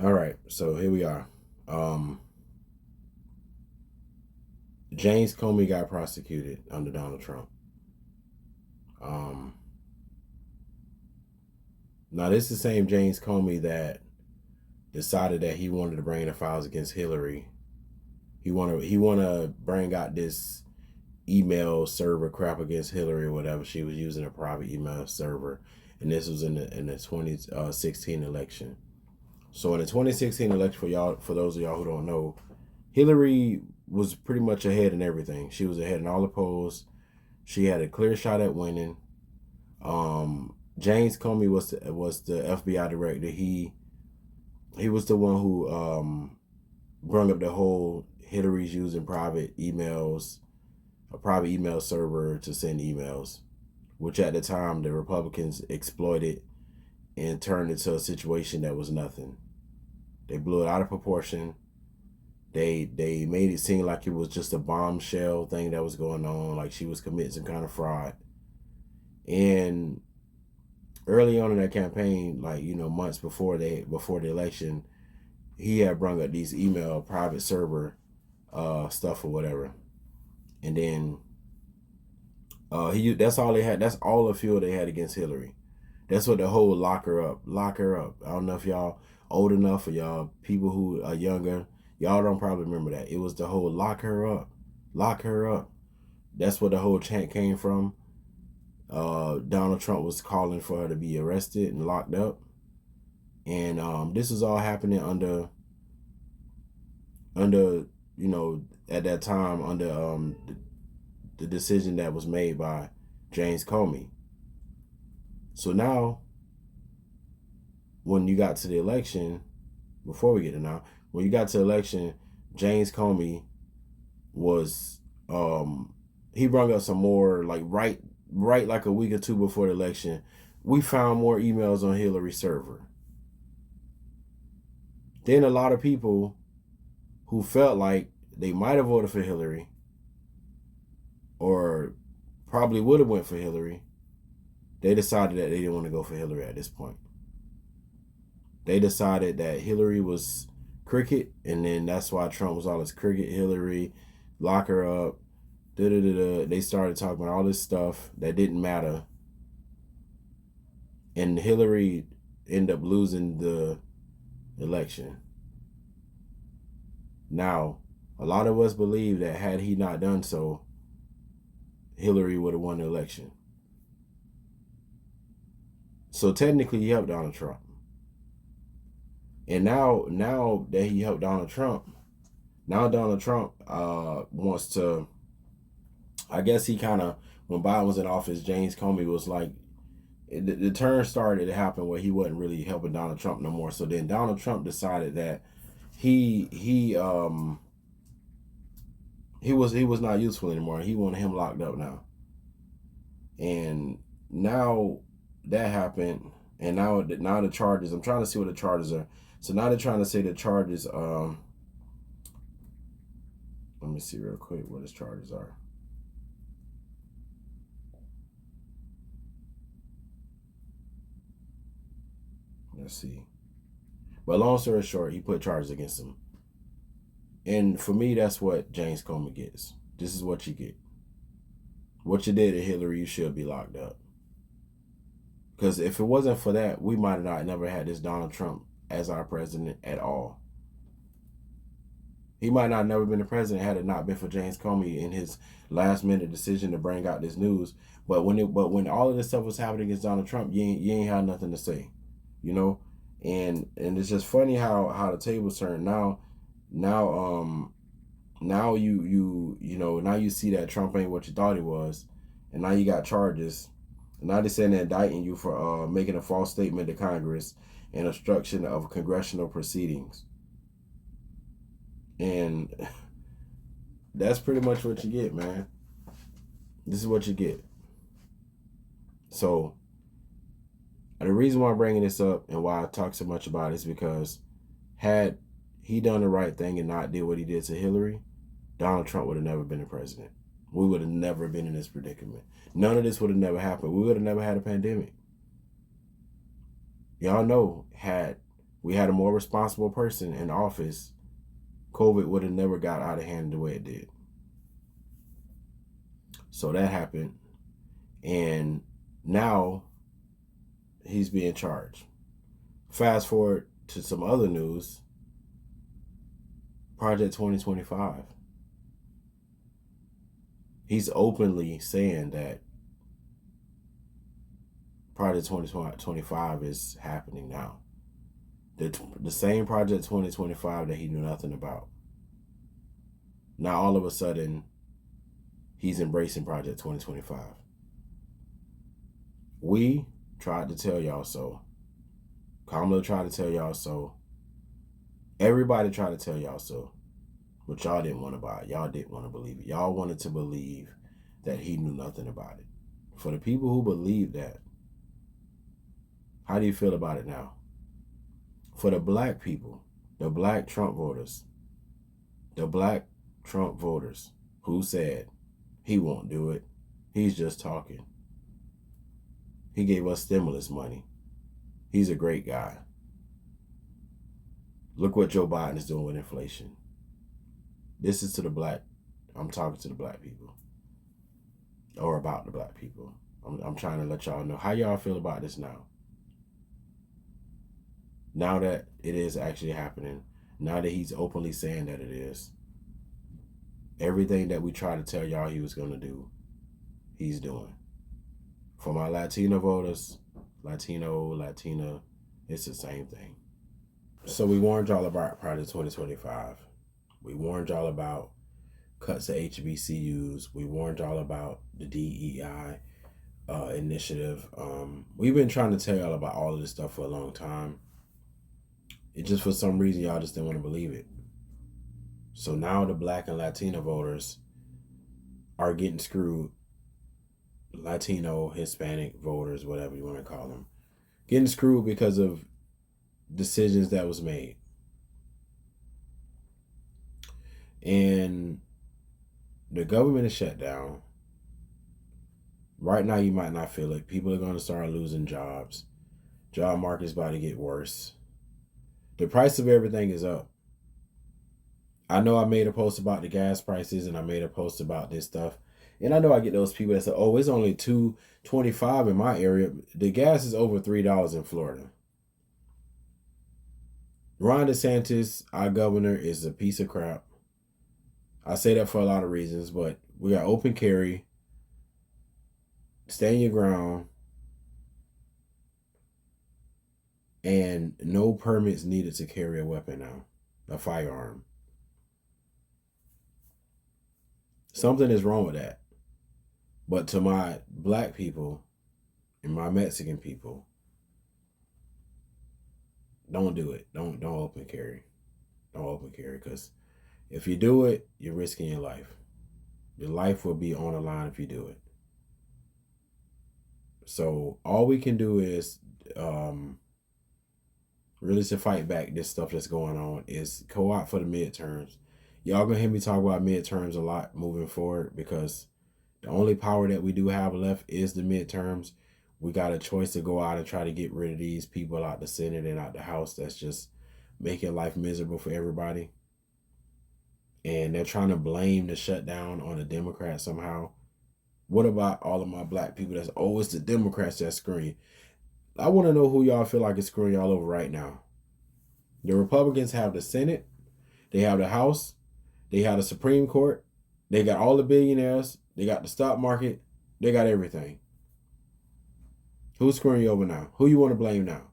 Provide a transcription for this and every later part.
All right, so here we are. James Comey got prosecuted under Donald Trump. Um, Now this is the same James Comey that decided that he wanted to bring the files against Hillary. He wanna bring out this email server crap against Hillary or whatever. She was using a private email server, and this was in the 2016 election. So in the 2016 election, for those of y'all who don't know, Hillary was pretty much ahead in everything. She was ahead in all the polls. She had a clear shot at winning. James Comey was the FBI director. He was the one who brought up the whole Hillary's using private emails, a private email server to send emails, which at the time the Republicans exploited and turned into a situation that was nothing. They blew it out of proportion. They made it seem like it was just a bombshell thing that was going on, like she was committing some kind of fraud. And early on in that campaign, like months before the election, he had brought up these email private server stuff or whatever, and then he that's all they had. That's all the fuel they had against Hillary. That's what the whole lock her up. I don't know if y'all old enough or y'all people who are younger. Y'all don't probably remember that. It was the whole lock her up, lock her up. That's what the whole chant came from. Donald Trump was calling for her to be arrested and locked up, and this was all happening under at that time under the decision that was made by James Comey. So now, when you got to the election, before we get to now, when you got to the election, James Comey was he brought up some more, like right like a week or two before the election. We found more emails on Hillary's server. Then a lot of people who felt like they might have voted for Hillary or probably would have went for Hillary, they decided that they didn't want to go for Hillary at this point. They decided that Hillary was cricket, and then that's why Trump was all this cricket Hillary, lock her up, da-da-da-da. They started talking about all this stuff that didn't matter, and Hillary ended up losing the election. Now, a lot of us believe that had he not done so, Hillary would have won the election. So technically, he helped Donald Trump. And now that he helped Donald Trump, now Donald Trump wants to, I guess he kind of, when Biden was in office, James Comey was like, the turn started to happen where he wasn't really helping Donald Trump no more. So then Donald Trump decided that he was not useful anymore. He wanted him locked up now. And now that happened, and now the charges, I'm trying to see what the charges are. So now they're trying to say the charges, let me see real quick what his charges are. Let's see. But long story short, he put charges against him. And for me, that's what James Comey gets. This is what you get. What you did to Hillary, you should be locked up. Because if it wasn't for that, we might have not never had this Donald Trump as our president at all. He might not have never been the president had it not been for James Comey in his last minute decision to bring out this news. But when all of this stuff was happening against Donald Trump, you ain't had nothing to say, And it's just funny how the tables turn now. Now you see that Trump ain't what you thought he was, and now you got charges. And now they're saying they're indicting you for making a false statement to Congress and obstruction of congressional proceedings. And that's pretty much what you get, man. This is what you get. So the reason why I'm bringing this up and why I talk so much about it is because had he done the right thing and not did what he did to Hillary, Donald Trump would have never been the president. We would have never been in this predicament. None of this would have never happened. We would have never had a pandemic. Y'all know, had we had a more responsible person in office, COVID would have never got out of hand the way it did. So that happened. And now he's being charged. Fast forward to some other news. Project 2025. He's openly saying that Project 2025 is happening now. The same Project 2025 that he knew nothing about. Now all of a sudden, he's embracing Project 2025. We tried to tell y'all so. Kamala tried to tell y'all so. Everybody tried to tell y'all so. But y'all didn't want to buy it. Y'all didn't want to believe it. Y'all wanted to believe that he knew nothing about it. For the people who believe that, how do you feel about it now? For the black people, the black Trump voters who said he won't do it, he's just talking. He gave us stimulus money. He's a great guy. Look what Joe Biden is doing with inflation. This is to the black. I'm talking to the black people. Or about the black people. I'm trying to let y'all know how y'all feel about this now. Now that it is actually happening. Now that he's openly saying that it is. Everything that we tried to tell y'all he was going to do, he's doing. For my Latino voters, Latina, it's the same thing. So we warned y'all about Project 2025. We warned y'all about cuts to HBCUs. We warned y'all about the DEI initiative. We've been trying to tell y'all about all of this stuff for a long time. It just, for some reason, y'all just didn't want to believe it. So now the black and Latino voters are getting screwed. Latino, Hispanic voters, whatever you want to call them, getting screwed because of decisions that was made. And the government is shut down. Right now, you might not feel it. People are going to start losing jobs. Job market's about to get worse. The price of everything is up. I know I made a post about the gas prices, and I made a post about this stuff. And I know I get those people that say, oh, it's only $2.25 in my area. The gas is over $3 in Florida. Ron DeSantis, our governor, is a piece of crap. I say that for a lot of reasons, but we got open carry, stand your ground, and no permits needed to carry a weapon now, a firearm. Something is wrong with that. But to my black people and my Mexican people, don't do it. Don't open carry. Don't open carry, because if you do it, you're risking your life. Your life will be on the line if you do it. So all we can do is really to fight back this stuff that's going on is go out for the midterms. Y'all gonna hear me talk about midterms a lot moving forward, because the only power that we do have left is the midterms. We got a choice to go out and try to get rid of these people out the Senate and out the House that's just making life miserable for everybody. And they're trying to blame the shutdown on the Democrats somehow. What about all of my black people that's, oh, it's the Democrats that's screwing you? I want to know who y'all feel like is screwing y'all over right now. The Republicans have the Senate, they have the House, they have the Supreme Court, they got all the billionaires, they got the stock market, they got everything. Who's screwing you over now? Who you want to blame now?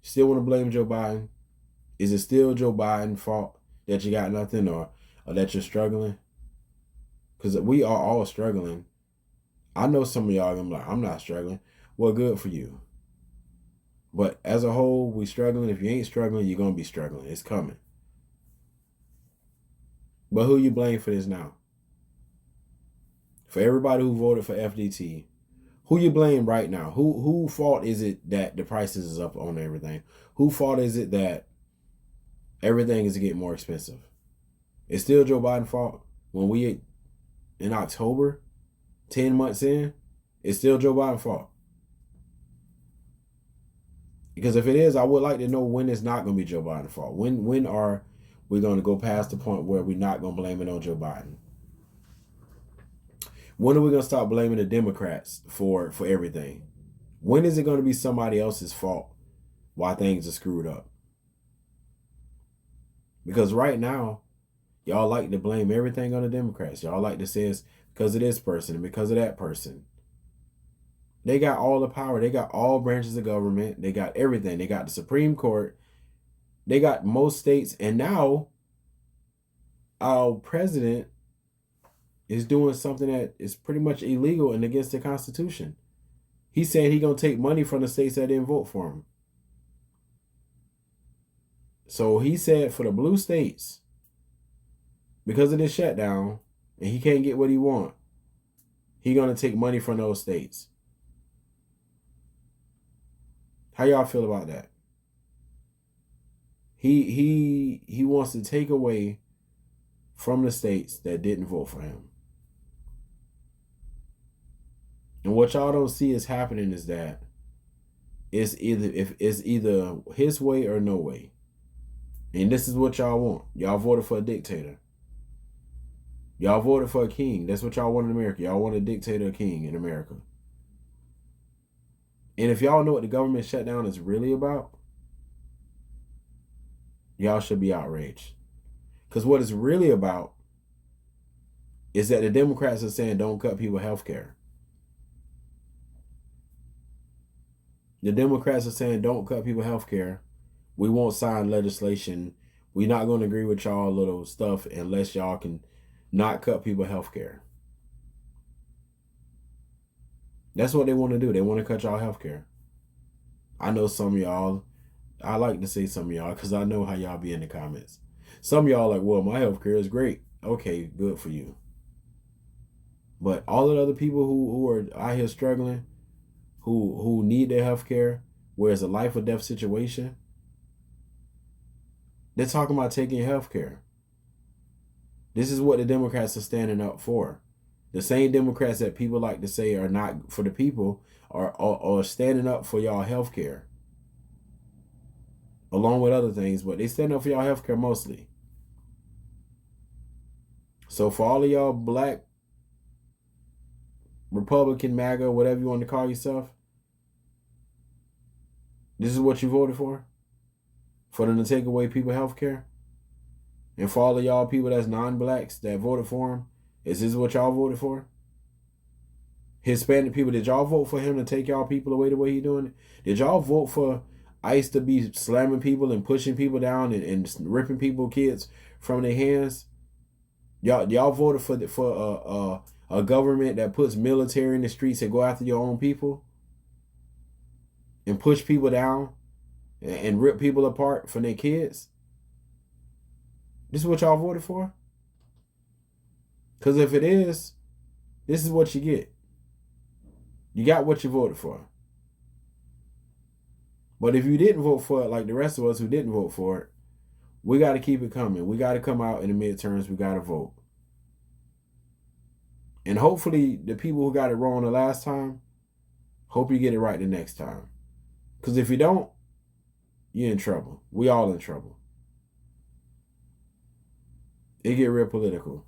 Still want to blame Joe Biden? Is it still Joe Biden's fault that you got nothing, or that you're struggling? Because we are all struggling. I know some of y'all are gonna be like, I'm not struggling. Well, good for you. But as a whole, we struggling. If you ain't struggling, you're going to be struggling. It's coming. But who you blame for this now? For everybody who voted for FDT, who you blame right now? Who fault is it that the prices is up on everything? Who fault is it that everything is getting more expensive? It's still Joe Biden's fault. When we in October, 10 months in, it's still Joe Biden's fault. Because if it is, I would like to know when it's not going to be Joe Biden's fault. When are we going to go past the point where we're not going to blame it on Joe Biden? When are we going to stop blaming the Democrats for everything? When is it going to be somebody else's fault why things are screwed up? Because right now, y'all like to blame everything on the Democrats. Y'all like to say it's because of this person and because of that person. They got all the power. They got all branches of government. They got everything. They got the Supreme Court. They got most states. And now our president is doing something that is pretty much illegal and against the Constitution. He said he's going to take money from the states that didn't vote for him. So he said for the blue states, because of this shutdown, and he can't get what he wants, he's going to take money from those states. How y'all feel about that? He wants to take away from the states that didn't vote for him. And what y'all don't see is happening is that it's either his way or no way. And this is what y'all want. Y'all voted for a dictator. Y'all voted for a king. That's what y'all want in America. Y'all want a dictator, a king in America. And if y'all know what the government shutdown is really about, y'all should be outraged. Because what it's really about is that the Democrats are saying don't cut people health care. The Democrats are saying don't cut people health care. We won't sign legislation. We're not going to agree with y'all little stuff unless y'all can not cut people health care. That's what they want to do. They want to cut y'all health care. I know some of y'all, I like to say some of y'all because I know how y'all be in the comments. Some of y'all like, well, my health care is great. Okay, good for you. But all the other people who are out here struggling, who need their health care, where it's a life or death situation, they're talking about taking health care. This is what the Democrats are standing up for. The same Democrats that people like to say are not for the people are standing up for y'all health care. Along with other things, but they stand up for y'all health care mostly. So for all of y'all black, Republican, MAGA, whatever you want to call yourself, this is what you voted for? For them to take away people's health care? And for all of y'all people that's non-blacks that voted for him, is this what y'all voted for? Hispanic people, did y'all vote for him to take y'all people away the way he doing it? Did y'all vote for ICE to be slamming people and pushing people down and ripping people, kids, from their hands? Y'all voted for a government that puts military in the streets and go after your own people and push people down and rip people apart from their kids? This is what y'all voted for? Because if it is, this is what you get. You got what you voted for. But if you didn't vote for it, like the rest of us who didn't vote for it, we got to keep it coming. We got to come out in the midterms. We got to vote. And hopefully the people who got it wrong the last time, hope you get it right the next time. Because if you don't, you're in trouble. We all in trouble. It get real political.